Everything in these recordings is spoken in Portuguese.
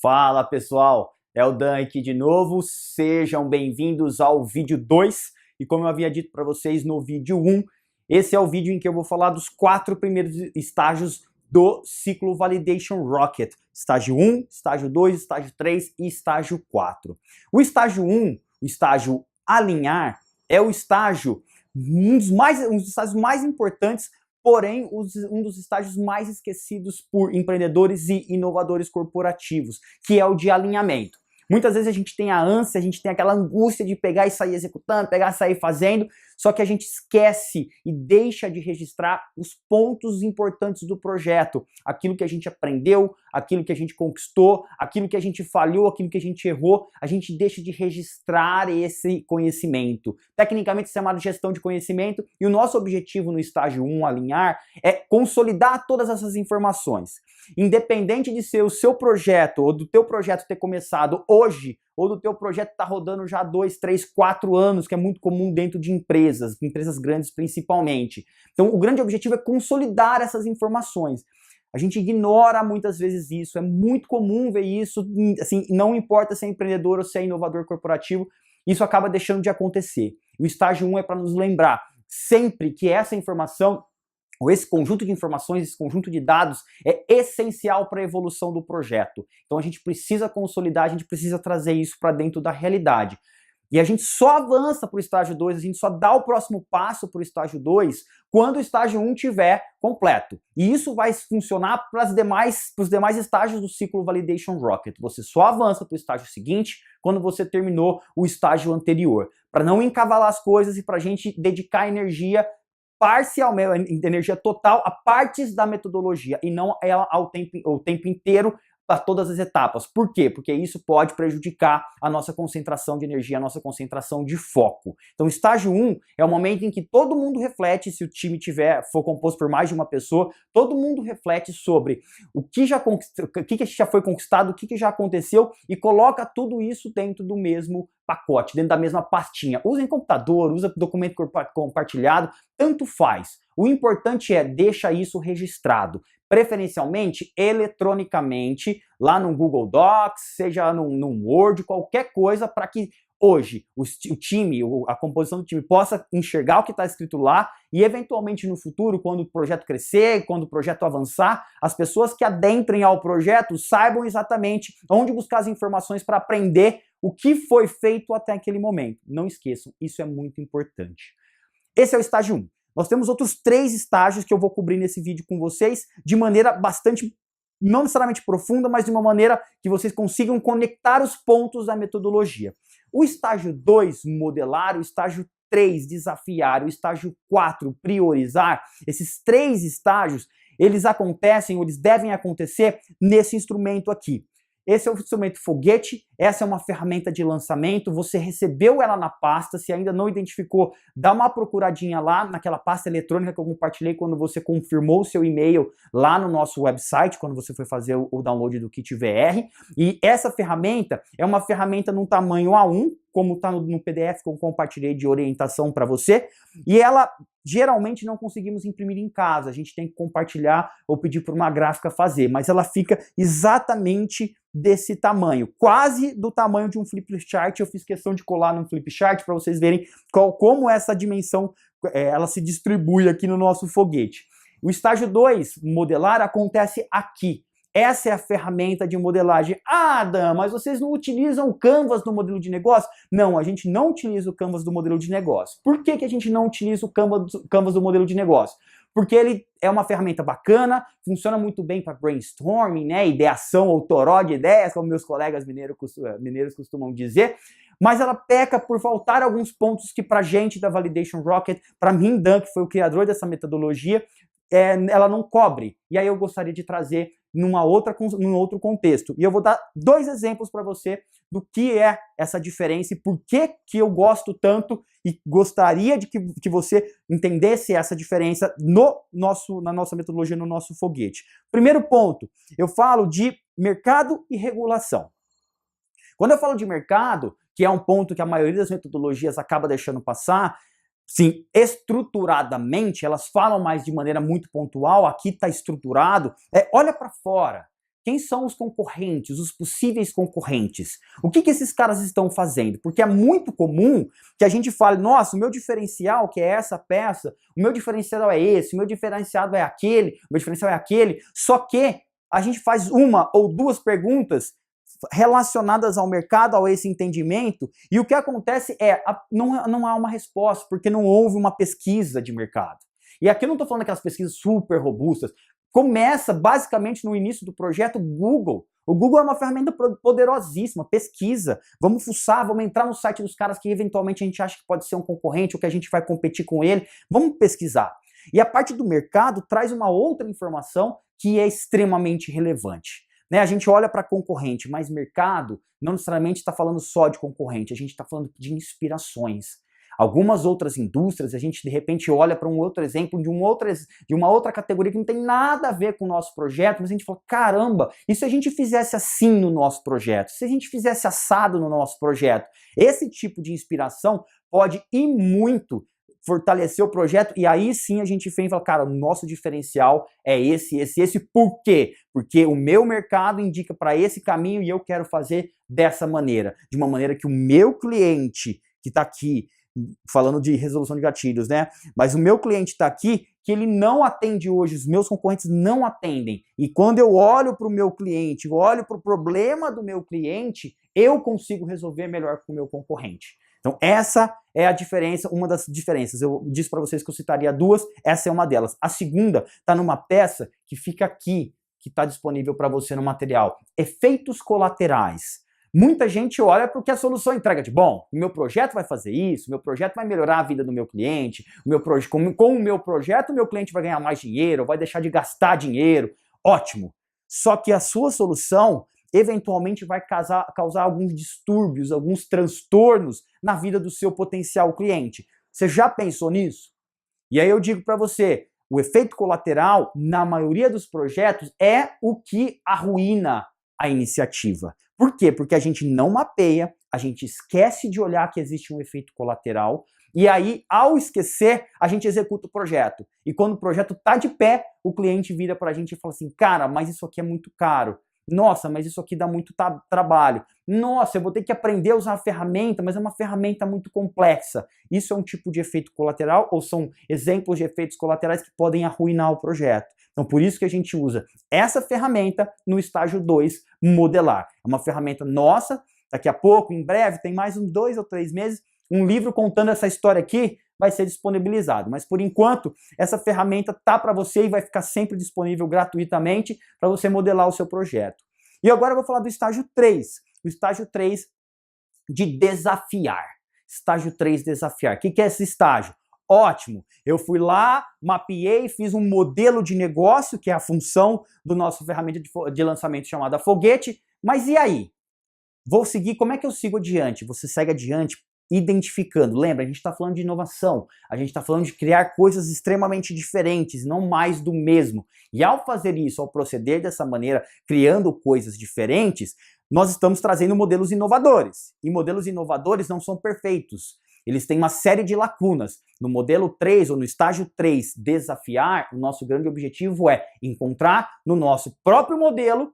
Fala pessoal, é o Dan aqui de novo, sejam bem-vindos ao vídeo 2 e como eu havia dito para vocês no vídeo 1, esse é o vídeo em que eu vou falar dos 4 primeiros estágios do ciclo Validation Rocket, estágio 1, estágio 2, estágio 3 e estágio 4. O estágio 1, o estágio alinhar, é o estágio, um dos estágios mais importantes, porém um dos estágios mais esquecidos por empreendedores e inovadores corporativos, que é o de alinhamento. Muitas vezes a gente tem a ânsia, a gente tem aquela angústia de pegar e sair executando, pegar e sair fazendo, só que a gente esquece e deixa de registrar os pontos importantes do projeto, aquilo que a gente aprendeu, aquilo que a gente conquistou, aquilo que a gente falhou, aquilo que a gente errou, a gente deixa de registrar esse conhecimento. Tecnicamente isso é chamado gestão de conhecimento e o nosso objetivo no estágio 1, alinhar, é consolidar todas essas informações. Independente de ser o seu projeto ou do teu projeto ter começado hoje, ou do teu projeto estar rodando já 2, 3, 4 anos, que é muito comum dentro de empresas grandes principalmente. Então o grande objetivo é consolidar essas informações. A gente ignora muitas vezes isso, é muito comum ver isso, assim, não importa se é empreendedor ou se é inovador corporativo, isso acaba deixando de acontecer. O estágio 1 é para nos lembrar sempre que essa informação, ou esse conjunto de informações, esse conjunto de dados é essencial para a evolução do projeto. Então a gente precisa consolidar, a gente precisa trazer isso para dentro da realidade. E a gente só avança para o estágio 2, a gente só dá o próximo passo para o estágio 2 quando o estágio 1 estiver completo. E isso vai funcionar para os demais estágios do ciclo Validation Rocket. Você só avança para o estágio seguinte quando você terminou o estágio anterior. Para não encavalar as coisas e para a gente dedicar energia parcialmente, energia total a partes da metodologia e não ela o tempo inteiro para todas as etapas. Por quê? Porque isso pode prejudicar a nossa concentração de energia, a nossa concentração de foco. Então, estágio 1 é o momento em que todo mundo reflete, se o time for composto por mais de uma pessoa, todo mundo reflete sobre o que já foi conquistado, o que já aconteceu e coloca tudo isso dentro do mesmo pacote, dentro da mesma pastinha. Usa em computador, usa documento compartilhado, tanto faz. O importante é deixar isso registrado, preferencialmente eletronicamente, lá no Google Docs, seja num Word, qualquer coisa, para que hoje o time, a composição do time possa enxergar o que está escrito lá e eventualmente no futuro, quando o projeto crescer, quando o projeto avançar, as pessoas que adentrem ao projeto saibam exatamente onde buscar as informações para aprender o que foi feito até aquele momento. Não esqueçam, isso é muito importante. Esse é o estágio 1. Nós temos outros 3 estágios que eu vou cobrir nesse vídeo com vocês de maneira bastante, não necessariamente profunda, mas de uma maneira que vocês consigam conectar os pontos da metodologia. O estágio 2, modelar, o estágio 3, desafiar, o estágio 4, priorizar, esses 3 estágios, eles acontecem, ou eles devem acontecer nesse instrumento aqui. Esse é o instrumento foguete, essa é uma ferramenta de lançamento, você recebeu ela na pasta, se ainda não identificou, dá uma procuradinha lá naquela pasta eletrônica que eu compartilhei quando você confirmou o seu e-mail lá no nosso website, quando você foi fazer o download do Kit VR, e essa ferramenta é uma ferramenta num tamanho A1, como está no PDF que eu compartilhei de orientação para você, e ela geralmente não conseguimos imprimir em casa, a gente tem que compartilhar ou pedir para uma gráfica fazer, mas ela fica exatamente desse tamanho, quase do tamanho de um flipchart. Eu fiz questão de colar num flipchart para vocês verem como essa dimensão ela se distribui aqui no nosso foguete. O estágio 2, modelar, acontece aqui. Essa é a ferramenta de modelagem. Ah, Dan, mas vocês não utilizam o Canvas no modelo de negócio? Não, a gente não utiliza o Canvas do modelo de negócio. Por que a gente não utiliza o Canvas do modelo de negócio? Porque ele é uma ferramenta bacana, funciona muito bem para brainstorming, né, ideação ou toró de ideias, como meus colegas mineiros costumam dizer, mas ela peca por faltar alguns pontos que pra gente da Validation Rocket, para mim, Dan, que foi o criador dessa metodologia, ela não cobre. E aí eu gostaria de trazer num outro contexto. E eu vou dar 2 exemplos para você do que é essa diferença e por que eu gosto tanto e gostaria de que você entendesse essa diferença na nossa metodologia, no nosso foguete. Primeiro ponto, eu falo de mercado e regulação. Quando eu falo de mercado, que é um ponto que a maioria das metodologias acaba deixando passar, sim, estruturadamente, elas falam mais de maneira muito pontual, aqui está estruturado, olha para fora. quem são os concorrentes, os possíveis concorrentes? O que esses caras estão fazendo? Porque é muito comum que a gente fale, nossa, o meu diferencial, que é essa peça, o meu diferencial é esse, o meu diferencial é aquele, o meu diferencial é aquele, só que a gente faz uma ou duas perguntas relacionadas ao mercado, a esse entendimento, e o que acontece é, não há uma resposta, porque não houve uma pesquisa de mercado. E aqui eu não estou falando daquelas pesquisas super robustas. Começa basicamente no início do projeto Google. O Google é uma ferramenta poderosíssima, pesquisa. Vamos fuçar, vamos entrar no site dos caras que eventualmente a gente acha que pode ser um concorrente ou que a gente vai competir com ele. Vamos pesquisar. E a parte do mercado traz uma outra informação que é extremamente relevante. Né? A gente olha para concorrente, mas mercado não necessariamente está falando só de concorrente, a gente está falando de inspirações. Algumas outras indústrias, a gente de repente olha para um outro exemplo de uma outra categoria que não tem nada a ver com o nosso projeto, mas a gente fala, caramba, e se a gente fizesse assim no nosso projeto? Se a gente fizesse assado no nosso projeto? Esse tipo de inspiração pode ir muito fortalecer o projeto, e aí sim a gente vem e fala, cara, o nosso diferencial é esse. Por quê? Porque o meu mercado indica para esse caminho e eu quero fazer dessa maneira. De uma maneira que o meu cliente, que está aqui, falando de resolução de gatilhos, né? Mas o meu cliente está aqui, que ele não atende hoje, os meus concorrentes não atendem. E quando eu olho para o meu cliente, olho para o problema do meu cliente, eu consigo resolver melhor com o meu concorrente. Então essa é a diferença, uma das diferenças. Eu disse para vocês que eu citaria duas, essa é uma delas. A segunda está numa peça que fica aqui, que está disponível para você no material. Efeitos colaterais. Muita gente olha porque a solução entrega de bom, o meu projeto vai fazer isso, o meu projeto vai melhorar a vida do meu cliente, com o meu projeto o meu cliente vai ganhar mais dinheiro, vai deixar de gastar dinheiro, ótimo. Só que a sua solução eventualmente vai causar alguns distúrbios, alguns transtornos na vida do seu potencial cliente. Você já pensou nisso? E aí eu digo para você, o efeito colateral, na maioria dos projetos, é o que arruína a iniciativa. Por quê? Porque a gente não mapeia, a gente esquece de olhar que existe um efeito colateral, e aí, ao esquecer, a gente executa o projeto. E quando o projeto está de pé, o cliente vira para a gente e fala assim, cara, mas isso aqui é muito caro. Nossa, mas isso aqui dá muito trabalho. Nossa, eu vou ter que aprender a usar a ferramenta, mas é uma ferramenta muito complexa. Isso é um tipo de efeito colateral ou são exemplos de efeitos colaterais que podem arruinar o projeto? Então, por isso que a gente usa essa ferramenta no estágio 2, modelar. É uma ferramenta nossa, daqui a pouco, em breve, tem mais uns 2 ou 3 meses, um livro contando essa história aqui vai ser disponibilizado. Mas, por enquanto, essa ferramenta tá para você e vai ficar sempre disponível gratuitamente para você modelar o seu projeto. E agora eu vou falar do estágio 3. O estágio 3 de desafiar. Estágio 3, desafiar. O que é esse estágio? Ótimo, eu fui lá, mapeei, fiz um modelo de negócio, que é a função do nosso ferramenta de lançamento chamada Foguete, mas e aí? Vou seguir, como é que eu sigo adiante? Você segue adiante identificando. Lembra, a gente está falando de inovação, a gente está falando de criar coisas extremamente diferentes, não mais do mesmo. E ao fazer isso, ao proceder dessa maneira, criando coisas diferentes, nós estamos trazendo modelos inovadores. E modelos inovadores não são perfeitos. Eles têm uma série de lacunas. No modelo 3 ou no estágio 3, desafiar, o nosso grande objetivo é encontrar no nosso próprio modelo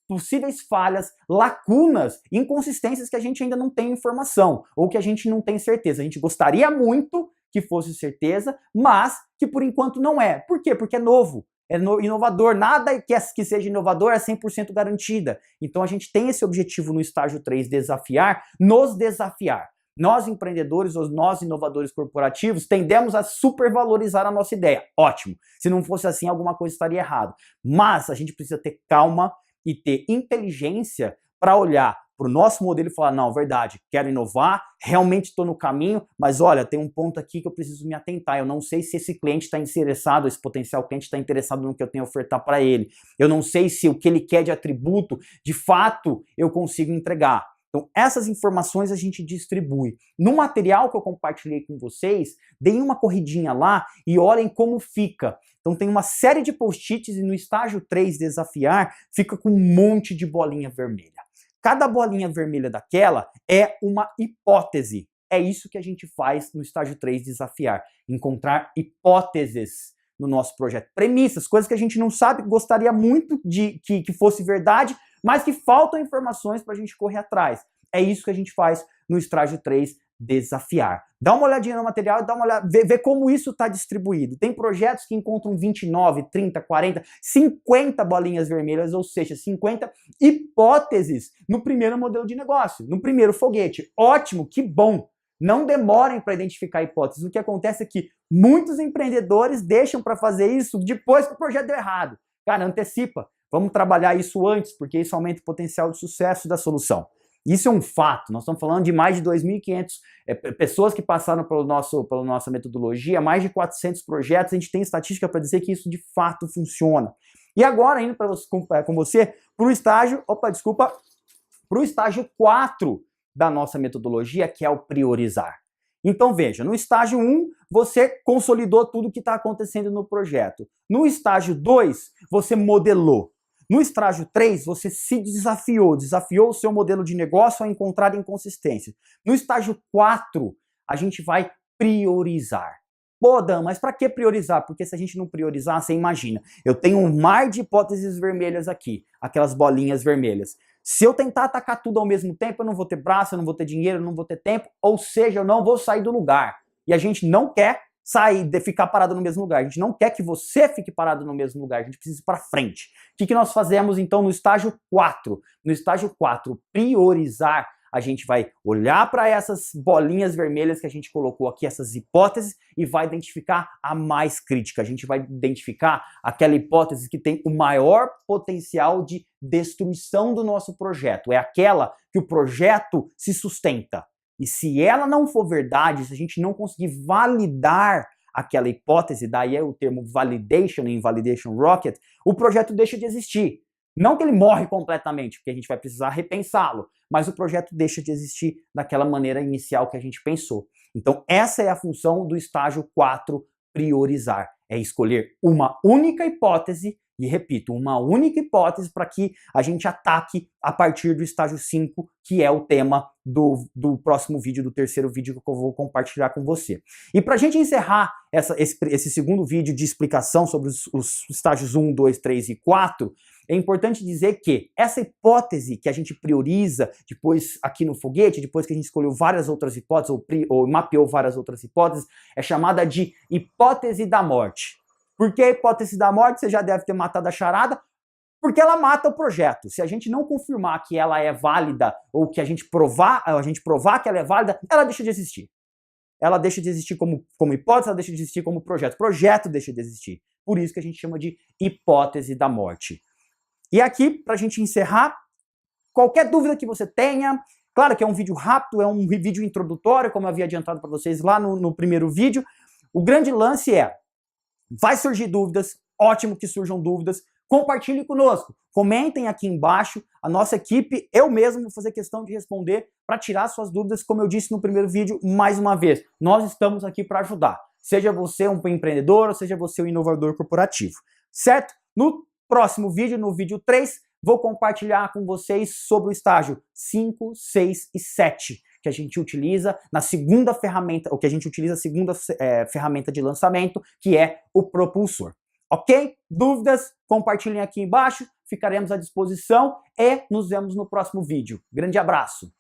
possíveis falhas, lacunas, inconsistências que a gente ainda não tem informação ou que a gente não tem certeza. A gente gostaria muito que fosse certeza, mas que por enquanto não é. Por quê? Porque é novo. É inovador, nada que seja inovador é 100% garantida. Então a gente tem esse objetivo no estágio 3, desafiar, nos desafiar. Nós empreendedores, ou nós inovadores corporativos, tendemos a supervalorizar a nossa ideia. Ótimo. Se não fosse assim, alguma coisa estaria errada. Mas a gente precisa ter calma e ter inteligência para olhar para o nosso modelo e falar, não, verdade, quero inovar, realmente estou no caminho, mas olha, tem um ponto aqui que eu preciso me atentar. Eu não sei se esse cliente está interessado, esse potencial cliente está interessado no que eu tenho a ofertar para ele. Eu não sei se o que ele quer de atributo, de fato, eu consigo entregar. Então, essas informações a gente distribui. No material que eu compartilhei com vocês, deem uma corridinha lá e olhem como fica. Então, tem uma série de post-its e no estágio 3, desafiar, fica com um monte de bolinha vermelha. Cada bolinha vermelha daquela é uma hipótese. É isso que a gente faz no estágio 3, desafiar. Encontrar hipóteses no nosso projeto. Premissas, coisas que a gente não sabe, gostaria muito de que fosse verdade, mas que faltam informações para a gente correr atrás. É isso que a gente faz no estágio 3, desafiar. Dá uma olhadinha no material e dá uma olhada, vê como isso está distribuído. Tem projetos que encontram 29, 30, 40, 50 bolinhas vermelhas, ou seja, 50 hipóteses no primeiro modelo de negócio, no primeiro foguete. Ótimo, que bom! Não demorem para identificar hipóteses. O que acontece é que muitos empreendedores deixam para fazer isso depois que o projeto deu errado. Cara, antecipa. Vamos trabalhar isso antes, porque isso aumenta o potencial de sucesso da solução. Isso é um fato. Nós estamos falando de mais de 2.500 pessoas que passaram pela nossa metodologia, mais de 400 projetos. A gente tem estatística para dizer que isso de fato funciona. E agora, indo com você para o estágio, para o estágio 4 da nossa metodologia, que é o priorizar. Então veja, no estágio 1, você consolidou tudo que está acontecendo no projeto. No estágio 2, você modelou. No estágio 3, você se desafiou o seu modelo de negócio a encontrar inconsistência. No estágio 4, a gente vai priorizar. Pô, Dan, mas para que priorizar? Porque se a gente não priorizar, você imagina, eu tenho um mar de hipóteses vermelhas aqui, aquelas bolinhas vermelhas. Se eu tentar atacar tudo ao mesmo tempo, eu não vou ter braço, eu não vou ter dinheiro, eu não vou ter tempo, ou seja, eu não vou sair do lugar. E a gente não quer ficar parado no mesmo lugar. A gente não quer que você fique parado no mesmo lugar. A gente precisa ir para frente. O que nós fazemos então no estágio 4? No estágio 4, priorizar, a gente vai olhar para essas bolinhas vermelhas que a gente colocou aqui, essas hipóteses, e vai identificar a mais crítica. A gente vai identificar aquela hipótese que tem o maior potencial de destruição do nosso projeto. É aquela que o projeto se sustenta. E se ela não for verdade, se a gente não conseguir validar aquela hipótese, daí é o termo validation em Validation Rocket, o projeto deixa de existir. Não que ele morre completamente, porque a gente vai precisar repensá-lo, mas o projeto deixa de existir daquela maneira inicial que a gente pensou. Então essa é a função do estágio 4, priorizar. É escolher uma única hipótese, e repito, uma única hipótese para que a gente ataque a partir do estágio 5, que é o tema do próximo vídeo, do terceiro vídeo que eu vou compartilhar com você. E para a gente encerrar esse segundo vídeo de explicação sobre os estágios 1, 2, 3 e 4, é importante dizer que essa hipótese que a gente prioriza depois aqui no foguete, depois que a gente escolheu várias outras hipóteses ou mapeou várias outras hipóteses, é chamada de hipótese da morte. Por que a hipótese da morte? Você já deve ter matado a charada. Porque ela mata o projeto. Se a gente não confirmar que ela é válida ou que a gente provar que ela é válida, ela deixa de existir. Ela deixa de existir como hipótese, ela deixa de existir como projeto. O projeto deixa de existir. Por isso que a gente chama de hipótese da morte. E aqui, para a gente encerrar, qualquer dúvida que você tenha, claro que é um vídeo rápido, é um vídeo introdutório, como eu havia adiantado para vocês lá no primeiro vídeo. O grande lance é, vai surgir dúvidas, ótimo que surjam dúvidas, compartilhe conosco, comentem aqui embaixo, a nossa equipe, eu mesmo vou fazer questão de responder para tirar suas dúvidas, como eu disse no primeiro vídeo, mais uma vez, nós estamos aqui para ajudar, seja você um empreendedor ou seja você um inovador corporativo, certo? No próximo vídeo, no vídeo 3, vou compartilhar com vocês sobre o estágio 5, 6 e 7, que a gente utiliza na segunda ferramenta, ou que a gente utiliza a segunda ferramenta de lançamento, que é o propulsor. Ok? Dúvidas? Compartilhem aqui embaixo, ficaremos à disposição e nos vemos no próximo vídeo. Grande abraço!